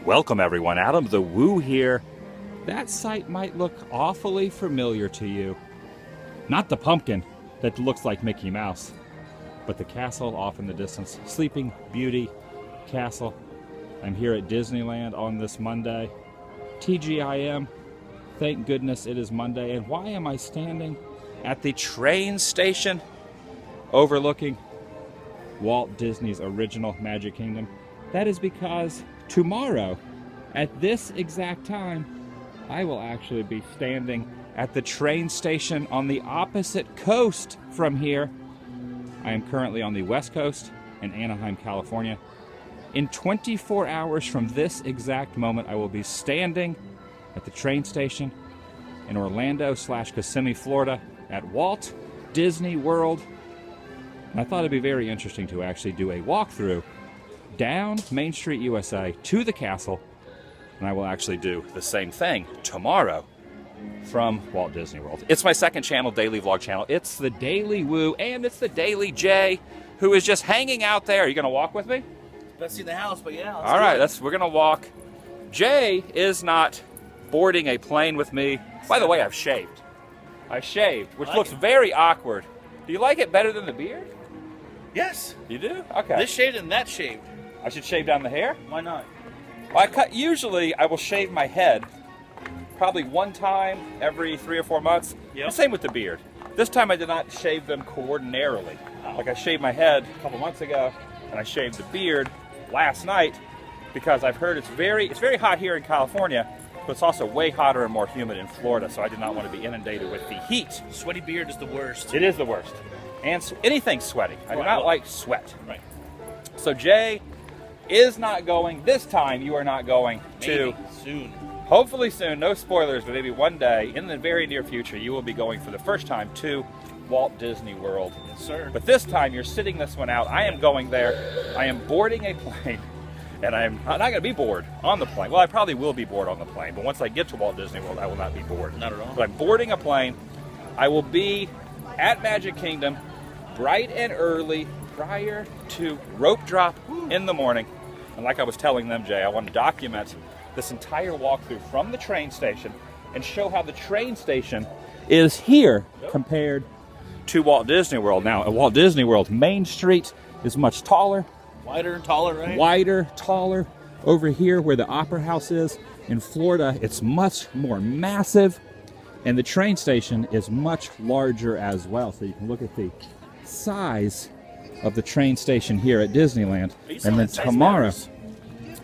Welcome everyone, AdamTheWoo here. That sight might look awfully familiar to you. Not the pumpkin that looks like Mickey Mouse, but the castle off in the distance. Sleeping Beauty Castle. I'm here at Disneyland on this Monday. TGIM, thank goodness it is Monday. And why am I standing at the train station overlooking Walt Disney's original Magic Kingdom? That is because tomorrow, at this exact time, I will actually be standing at the train station on the opposite coast from here. I am currently on the West Coast in Anaheim, California. In 24 hours from this exact moment, I will be standing at the train station in Orlando/Kissimmee, Florida, at Walt Disney World. And I thought it'd be very interesting to actually do a walkthrough down Main Street, USA to the castle, and I will actually do the same thing tomorrow from Walt Disney World. It's my second channel, daily vlog channel. It's the Daily Woo, and it's the Daily J, who is just hanging out there. Are you gonna walk with me? Let's see the house, but yeah. All right, we're gonna walk. Jay is not boarding a plane with me. By the way, I've shaved. I shaved, which looks very awkward. Do you like it better than the beard? Yes. You do? Okay. This shaved and that shaved. I should shave down the hair? Why not? Well, usually I will shave my head probably one time every 3 or 4 months. Yep. And same with the beard. This time I did not shave them coordinarily. Like I shaved my head a couple months ago, and I shaved the beard last night because I've heard it's very hot here in California, but it's also way hotter and more humid in Florida, so I did not want to be inundated with the heat. Sweaty beard is the worst. It is the worst. And anything sweaty. I do not like sweat. Right. So Jay is not going. This time you are not going to. Maybe soon. Hopefully soon, no spoilers, but maybe one day in the very near future you will be going for the first time to Walt Disney World. Yes, sir. But this time you're sitting this one out. I am going there. I am boarding a plane, and I'm not going to be bored on the plane. Well, I probably will be bored on the plane, but once I get to Walt Disney World, I will not be bored. Not at all. But I'm boarding a plane. I will be at Magic Kingdom bright and early prior to rope drop in the morning. And like I was telling them, Jay, I want to document this entire walkthrough from the train station and show how the train station is here compared to Walt Disney World. Now, at Walt Disney World, Main Street is much taller. Wider and taller, right? Wider, taller. Over here where the Opera House is, in Florida, it's much more massive. And the train station is much larger as well. So you can look at the size of the train station here at Disneyland. And then tomorrow,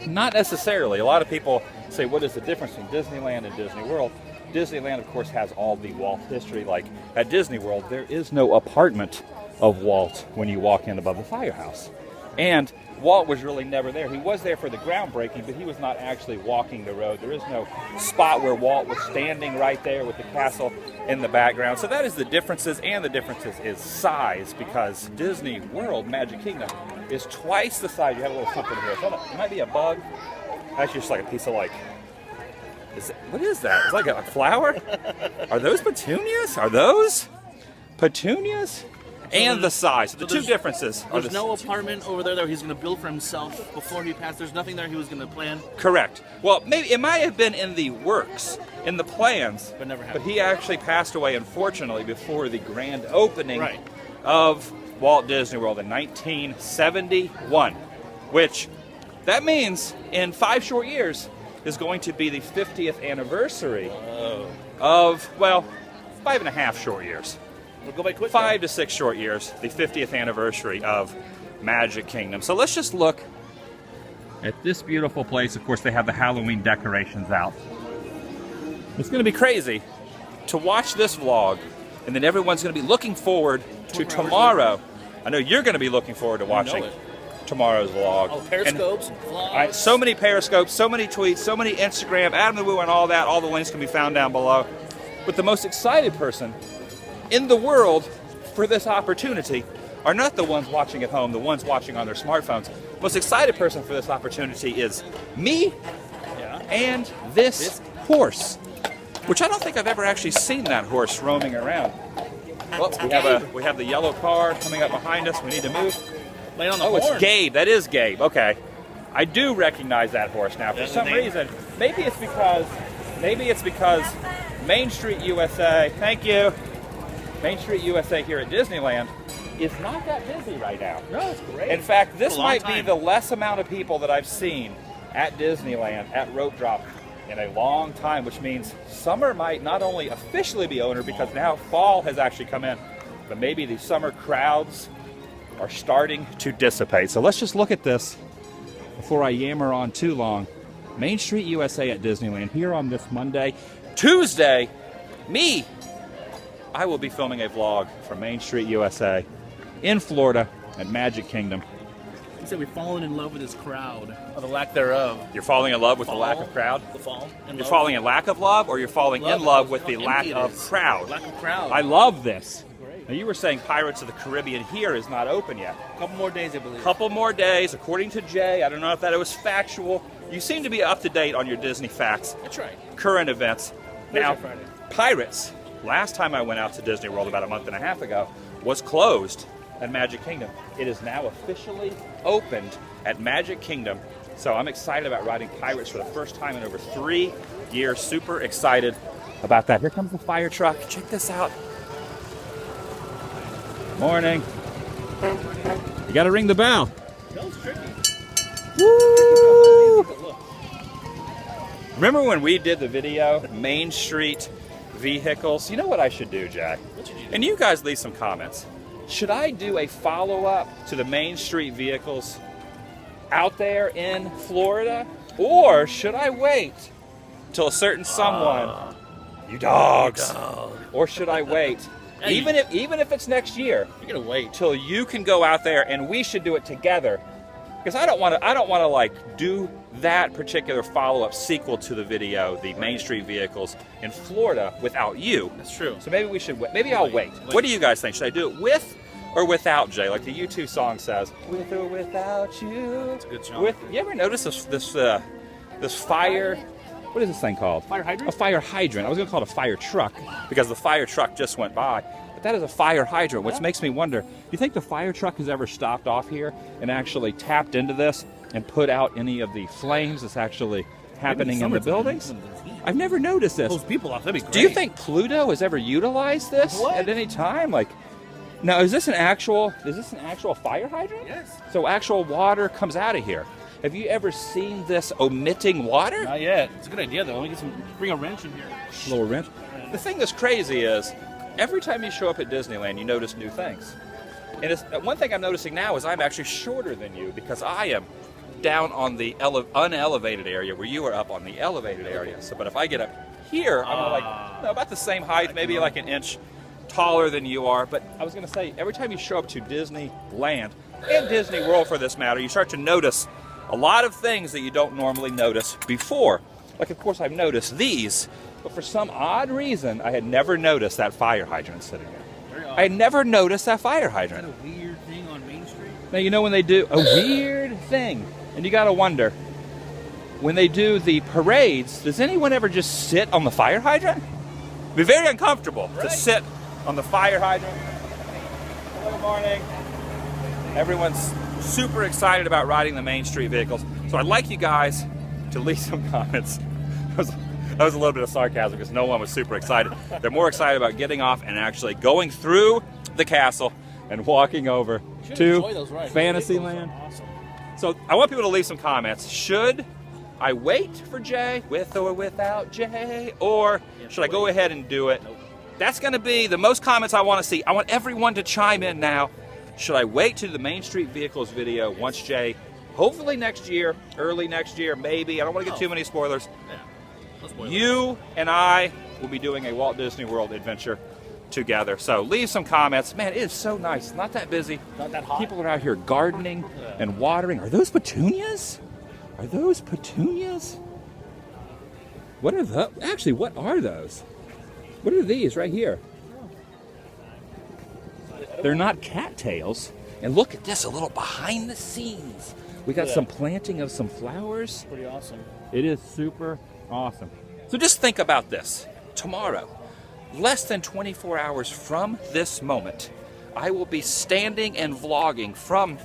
not necessarily. A lot of people say, what is the difference between Disneyland and Disney World? Disneyland, of course, has all the Walt history. Like at Disney World, there is no apartment of Walt when you walk in above the firehouse. And Walt was really never there. He was there for the groundbreaking, but he was not actually walking the road. There is no spot where Walt was standing right there with the castle in the background. So that is the differences, and the differences is size, because Disney World Magic Kingdom is twice the size. You have a little something here. It might be a bug. Actually, just like a piece of what is that? It's like a flower? Are those petunias? Are those petunias? And the size. The two differences. There's no apartment over there that he's going to build for himself before he passed. There's nothing there he was going to plan. Correct. Well, maybe it might have been in the works, in the plans, but never happened. But he actually passed away, unfortunately, before the grand opening of Walt Disney World in 1971, which that means in 5 short years is going to be the 50th anniversary of, well, 5.5 short years. We'll go by quick. 5 to 6 short years, the 50th anniversary of Magic Kingdom. So let's just look at this beautiful place. Of course, they have the Halloween decorations out. It's going to be crazy to watch this vlog, and then everyone's going to be looking forward to tomorrow. I know you're going to be looking forward to watching tomorrow's vlog. Oh, periscopes, vlogs. So many periscopes, so many tweets, so many Instagram, AdamTheWoo and all that. All the links can be found down below. But the most excited person in the world for this opportunity are not the ones watching at home, the ones watching on their smartphones. The most excited person for this opportunity is me and this horse, which I don't think I've ever actually seen that horse roaming around. Well, we have the yellow car coming up behind us. We need to move. It's Gabe. That is Gabe. Okay. I do recognize that horse now. For some reason, maybe it's because Main Street USA, thank you, Main Street USA here at Disneyland is not that busy right now. No, it's great. In fact, this might be the less amount of people that I've seen at Disneyland at Rope Drop in a long time, which means summer might not only officially be over because now fall has actually come in, but maybe the summer crowds are starting to dissipate. So let's just look at this before I yammer on too long. Main Street USA at Disneyland here on this Monday. Tuesday, I will be filming a vlog from Main Street USA in Florida at Magic Kingdom. He said we've fallen in love with this crowd, or the lack thereof. You're falling in love with the lack of crowd? The fall. You're falling in lack of love, or you're falling in love with the lack of crowd? Lack of crowd. I love this. Now, you were saying Pirates of the Caribbean here is not open yet. A couple more days, I believe. Couple more days, according to Jay. I don't know if that was factual. You seem to be up to date on your Disney facts. That's right. Current events. Now, Friday. Pirates, last time I went out to Disney World about a month and a half ago, was closed at Magic Kingdom. It is now officially opened at Magic Kingdom. So I'm excited about riding Pirates for the first time in over 3 years. Super excited about that. Here comes the fire truck. Check this out. Morning. You gotta ring the bell. Bell's tricky. Woo! Remember when we did the video, Main Street Vehicles? You know what I should do, Jack? What should you do? And you guys leave some comments. Should I do a follow-up to the Main Street Vehicles out there in Florida? Or should I wait till a certain someone, you dogs, or should I wait, Hey. even if it's next year, You're gonna wait. till you can go out there and we should do it together? Because I don't want to like do that particular follow-up sequel to the video, the Main Street Vehicles in Florida, without you. That's true. So maybe we should wait. Maybe I'll wait. What do you guys think? Should I do it with or without Jay? Like the U2 song says, with or without you. It's a good song. You ever notice this fire? What is this thing called? Fire hydrant? A fire hydrant. I was going to call it a fire truck because the fire truck just went by. But that is a fire hydrant, which makes me wonder, do you think the fire truck has ever stopped off here and actually tapped into this and put out any of the flames that's actually happening in the buildings? I've never noticed this. Those people off, that'd be great. Do you think Pluto has ever utilized this at any time? Like, now is this an actual fire hydrant? Yes. So actual water comes out of here. Have you ever seen this omitting water? Not yet. It's a good idea, though. Let me bring a wrench in here. A little wrench. The thing that's crazy is, every time you show up at Disneyland, you notice new things. And one thing I'm noticing now is I'm actually shorter than you because I am down on the unelevated area where you are up on the elevated area. So, but if I get up here, I'm about the same height, maybe like an inch taller than you are. But I was going to say, every time you show up to Disneyland and Disney World for this matter, you start to notice a lot of things that you don't normally notice before. Like, of course, I've noticed these, but for some odd reason, I had never noticed that fire hydrant sitting there. I had never noticed that fire hydrant. Is that a weird thing on Main Street? Now, you know when they do a weird thing, and you gotta wonder, when they do the parades, does anyone ever just sit on the fire hydrant? It'd be very uncomfortable to sit on the fire hydrant. Good morning. Everyone's super excited about riding the Main Street Vehicles, so I'd like you guys to leave some comments. That was a little bit of sarcasm because no one was super excited. They're more excited about getting off and actually going through the castle and walking over to Fantasyland. Awesome. So I want people to leave some comments. Should I wait for Jay, with or without Jay, or should I go ahead and do it? That's going to be the most comments I want to see. I want everyone to chime in now. Should I wait to the Main Street Vehicles video once Jay, hopefully next year, early next year, maybe. I don't want to get too many spoilers. You and I will be doing a Walt Disney World adventure together. So leave some comments. Man, it is so nice. It's not that busy. Not that hot. People are out here gardening and watering. Are those petunias? Are those petunias? What are those? Actually, what are those? What are these right here? They're not cattails. And look at this, a little behind the scenes. We got some planting of some flowers. Pretty awesome. It is super awesome. So just think about this. Tomorrow, less than 24 hours from this moment, I will be standing and vlogging from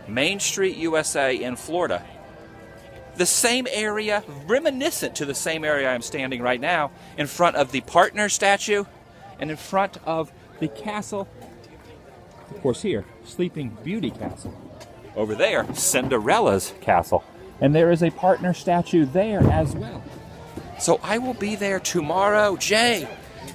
Main Street USA in Florida the same area, reminiscent to the same area I'm standing right now, in front of the partner statue and in front of the castle. Of course here, Sleeping Beauty Castle. Over there, Cinderella's castle. And there is a partner statue there as well. So I will be there tomorrow. Jay,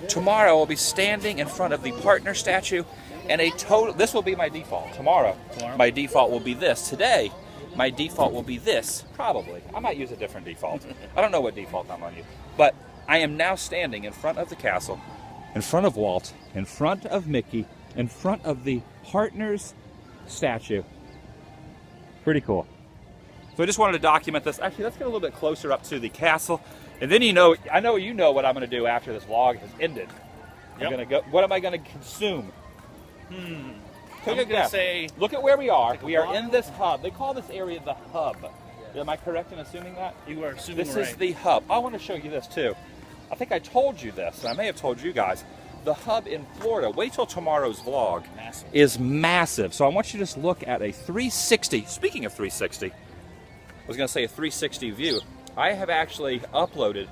tomorrow I'll be standing in front of the partner statue and a total, this will be my default. Tomorrow, my default will be this. Today, my default will be this, probably. I might use a different default. I don't know what default I'm on you. But I am now standing in front of the castle, in front of Walt, in front of Mickey, in front of the partner's statue. Pretty cool. So I just wanted to document this. Actually, let's get a little bit closer up to the castle. And then I know you know what I'm going to do after this vlog has ended. I'm going to go, what am I going to consume? Take a guess. Look at where we are. We are in this hub. They call this area the hub. Am I correct in assuming that? You are assuming This right. is the hub. I want to show you this too. I think I told you this, and I may have told you guys. The hub in Florida, wait till tomorrow's vlog, is massive. So I want you to just look at a 360. Speaking of 360, I was going to say a 360 view. I have actually uploaded,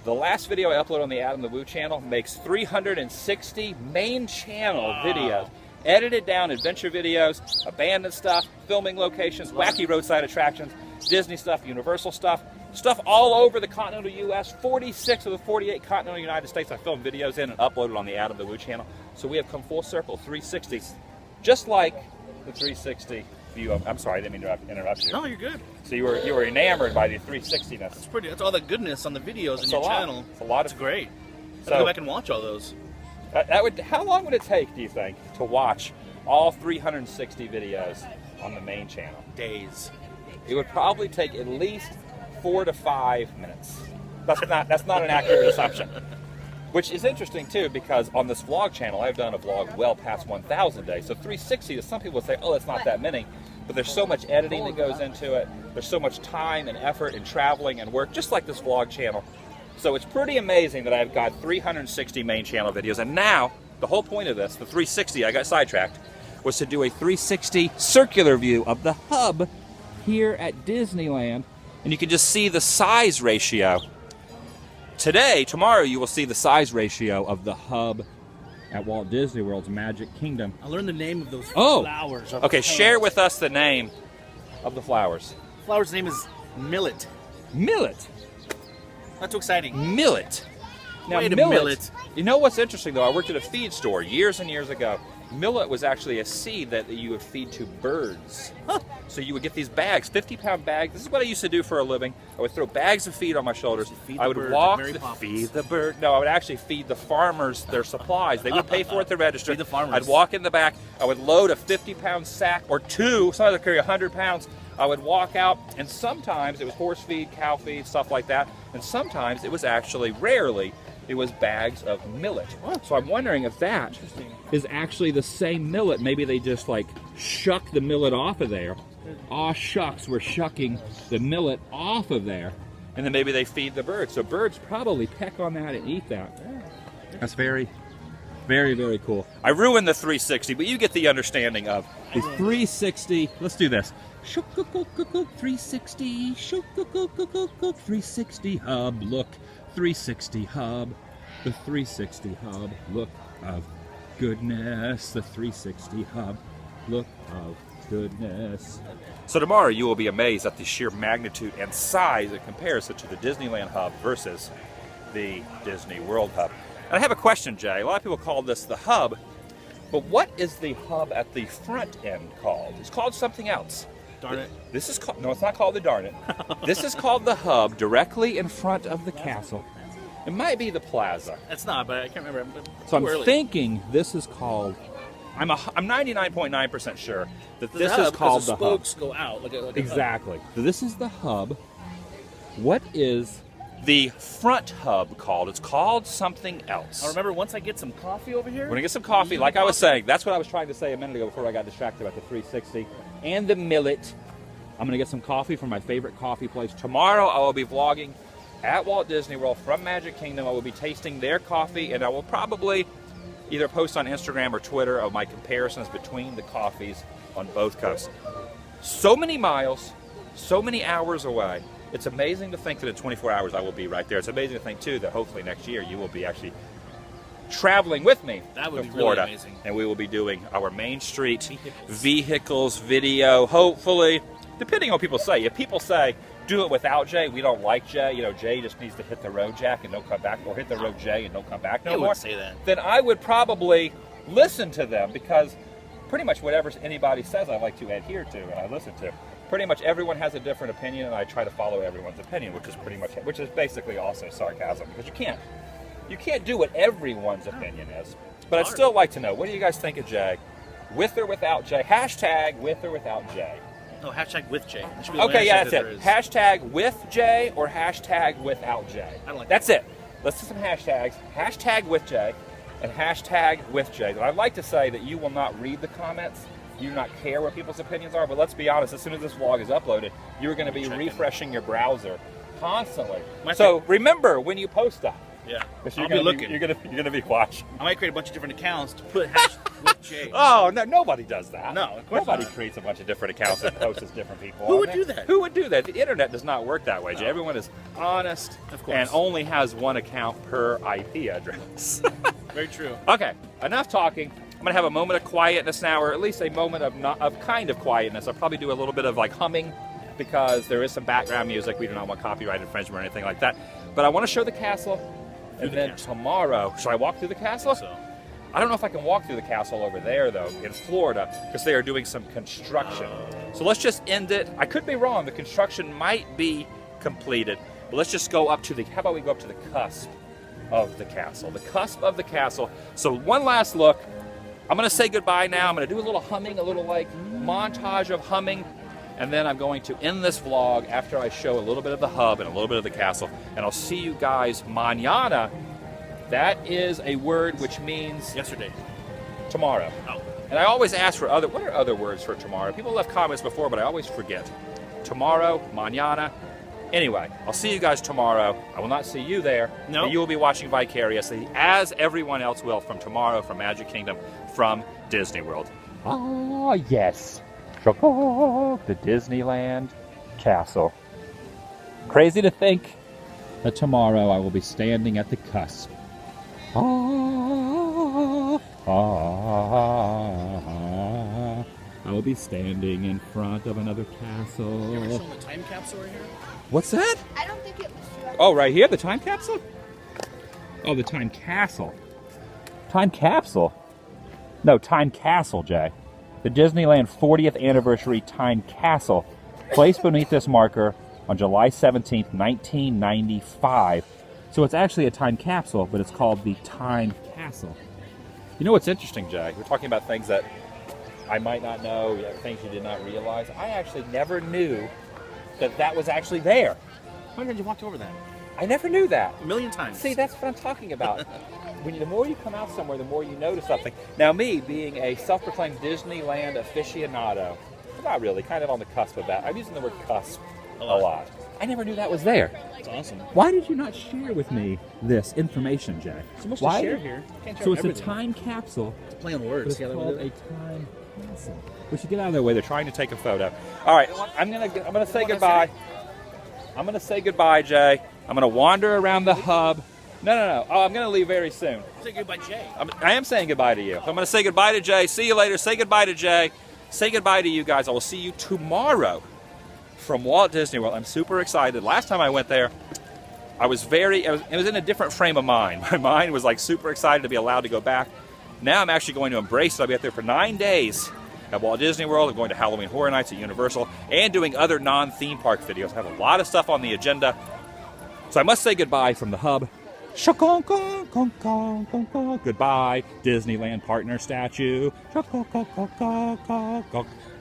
the last video I uploaded on the AdamTheWoo channel makes 360 main channel videos. Edited down adventure videos, abandoned stuff, filming locations, wacky roadside attractions, Disney stuff, Universal stuff, stuff all over the continental U.S. 46 of the 48 continental United States I filmed videos in and uploaded on the AdamTheWoo channel. So we have come full circle, 360, just like the 360 view of, I'm sorry, I didn't mean to interrupt you. No, you're good. So you were enamored by the 360ness. It's pretty. That's all the goodness on the videos in your channel. It's a lot. It's great. So, I'll go back and watch all those. How long would it take, do you think, to watch all 360 videos on the main channel? Days. It would probably take at least 4 to 5 minutes. That's not an accurate assumption. Which is interesting too, because on this vlog channel, I've done a vlog well past 1,000 days. So 360, some people say, oh, it's not that many. But there's so much editing that goes into it. There's so much time and effort and traveling and work, just like this vlog channel. So it's pretty amazing that I've got 360 main channel videos. And now, the whole point of this, the 360, I got sidetracked, was to do a 360 circular view of the hub here at Disneyland. And you can just see the size ratio. Tomorrow, you will see the size ratio of the hub at Walt Disney World's Magic Kingdom. I learned the name of those flowers. Okay, share with us the name of the flowers. The flower's name is millet. Millet? Not too exciting. Millet. Now, Wait a millet. You know what's interesting, though? I worked at a feed store years and years ago. Millet was actually a seed that you would feed to birds. Huh. So you would get these bags, 50-pound bags. This is what I used to do for a living. I would throw bags of feed on my shoulders. I would walk, feed the bird. No, I would actually feed the farmers their supplies. They would pay for it at the register. Feed the farmers. I'd walk in the back. I would load a 50-pound sack or two. Sometimes I'd carry 100 pounds. I would walk out, and sometimes it was horse feed, cow feed, stuff like that. And sometimes it was actually, rarely, it was bags of millet. So I'm wondering if that is actually the same millet. Maybe they just like shuck the millet off of there. Aw shucks, we're shucking the millet off of there. And then maybe they feed the birds. So birds probably peck on that and eat that. That's very, very, very cool. I ruined the 360, but you get the understanding of the 360. Let's do this. 360, 360 hub, look. 360 hub, the 360 hub, look of goodness, the 360 hub, look of goodness. So tomorrow you will be amazed at the sheer magnitude and size in comparison to the Disneyland hub versus the Disney World hub. And I have a question, Jay. A lot of people call this the hub, but what is the hub at the front end called? It's called something else. Darn it. This is called, no, it's not called the darn it. This is called the hub directly in front of the castle. It might be the plaza. It's not, but I can't remember. So I'm thinking this is called, I'm 99.9% sure that this is called the hub. The spokes go out. Like Exactly. So this is the hub. What is the front hub called? It's called something else. I remember once I get some coffee over here. We're going to get some coffee, like I was saying. That's what I was trying to say a minute ago before I got distracted about the 360 and the millet. I'm going to get some coffee from my favorite coffee place. Tomorrow I will be vlogging at Walt Disney World from Magic Kingdom. I will be tasting their coffee, and I will probably either post on Instagram or Twitter of my comparisons between the coffees on both coasts. So many miles, so many hours away. It's amazing to think that in 24 hours I will be right there. It's amazing to think, too, that hopefully next year you will be actually traveling with me That would to be Florida. really amazing. And we will be doing our Main Street vehicles video, hopefully, depending on what people say. If people say, do it without Jay, we don't like Jay, you know, Jay just needs to hit the road, Jack, and don't come back, or hit the road, Jay, and don't come back no They more, would say that. then I would probably listen to them, because pretty much whatever anybody says I like to adhere to and I listen to. Pretty much everyone has a different opinion, and I try to follow everyone's opinion, which is basically also sarcasm, because you can't do what everyone's opinion is. But I'd still like to know, what do you guys think of Jay? With or without Jay? Hashtag with or without Jay. No, hashtag with Jay. That should be the Okay, only yeah, hashtag that's that it. there is. Hashtag with Jay or hashtag without Jay. I like That's it. Let's do some hashtags. Hashtag with Jay and hashtag with Jay. And I'd like to say that you will not read the comments. You do not care what people's opinions are, but let's be honest, as soon as this vlog is uploaded, you're going to be Checking. refreshing your browser constantly. My So remember when you post stuff. Yeah. Because I'll be looking. You're gonna be watching. I might create a bunch of different accounts to put hash with Jay. Oh no! Nobody does that. No, of course Nobody not. creates a bunch of different accounts and posts as different people. Who on would there. do that? Who would do that? The internet does not work that way, Jay. No. Everyone is honest Of course. and only has one account per IP address. Very true. Okay, enough talking. I'm gonna have a moment of quietness now, or at least a moment of kind of quietness. I'll probably do a little bit of like humming, because there is some background music. We do not want copyright infringement or anything like that. But I want to show the castle. And the then castle. tomorrow, should I walk through the castle? So, I don't know if I can walk through the castle over there, though, in Florida, because they are doing some construction. So let's just end it. I could be wrong. The construction might be completed. But let's just go up to how about we go up to the cusp of the castle? The cusp of the castle. So one last look. I'm going to say goodbye now. I'm going to do a little humming, a little like montage of humming. And then I'm going to end this vlog after I show a little bit of the hub and a little bit of the castle. And I'll see you guys mañana. That is a word which means yesterday. tomorrow. Oh. And I always ask for what are other words for tomorrow? People left comments before, but I always forget. Tomorrow, mañana. Anyway, I'll see you guys tomorrow. I will not see you there. No. But you will be watching vicariously, as everyone else will, from tomorrow, from Magic Kingdom, from Disney World. Ah, yes. The Disneyland castle. Crazy to think that tomorrow I will be standing at the cusp. I will be standing in front of another castle. You ever shown the time capsule right here? What's that? I don't think it was true. Oh, right here, the time capsule? Oh, the time castle. Time capsule? No, time castle, Jay. The Disneyland 40th anniversary time castle, placed beneath this marker on July 17th, 1995. So it's actually a time capsule, but it's called the time castle. You know what's interesting, Jay? We're talking about things that I might not know, things you did not realize. I actually never knew that was actually there. How many times you walked over that? I never knew that. A million times. See, that's what I'm talking about. The more you come out somewhere, the more you notice something. Now, me being a self-proclaimed Disneyland aficionado, not really, kind of on the cusp of that. I'm using the word cusp a lot. I never knew that was there. That's awesome. Why did you not share with me this information, Jay? So much Why? to share here. Can't share So it's everything. a time capsule, It's a play on but words. it's See how they called do a it? time capsule. We should get out of their way. They're trying to take a photo. All right, I'm gonna say goodbye. I'm gonna say goodbye, Jay. I'm gonna wander around the hub. No. Oh, I'm gonna leave very soon. Say goodbye, Jay. I am saying goodbye to you. I'm gonna say goodbye to Jay. See you later. Say goodbye to Jay. Say goodbye to you guys. I will see you tomorrow from Walt Disney World. I'm super excited. Last time I went there, it was in a different frame of mind. My mind was like super excited to be allowed to go back. Now I'm actually going to embrace it. I'll be out there for 9 days at Walt Disney World. I'm going to Halloween Horror Nights at Universal and doing other non-theme park videos. I have a lot of stuff on the agenda. So I must say goodbye from the hub. Goodbye, Disneyland partner statue.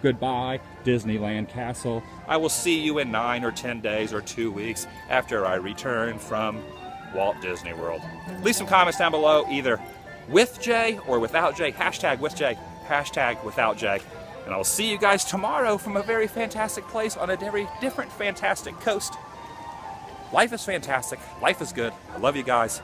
Goodbye, Disneyland castle. I will see you in 9 or 10 days or 2 weeks after I return from Walt Disney World. Leave some comments down below, either with Jay or without Jay. Hashtag with Jay, hashtag without Jay. And I'll see you guys tomorrow from a very fantastic place on a very different fantastic coast. Life is fantastic. Life is good. I love you guys.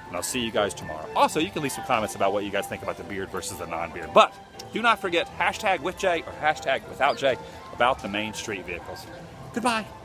And I'll see you guys tomorrow. Also, you can leave some comments about what you guys think about the beard versus the non-beard. But do not forget hashtag with Jay or hashtag without Jay about the Main Street vehicles. Goodbye.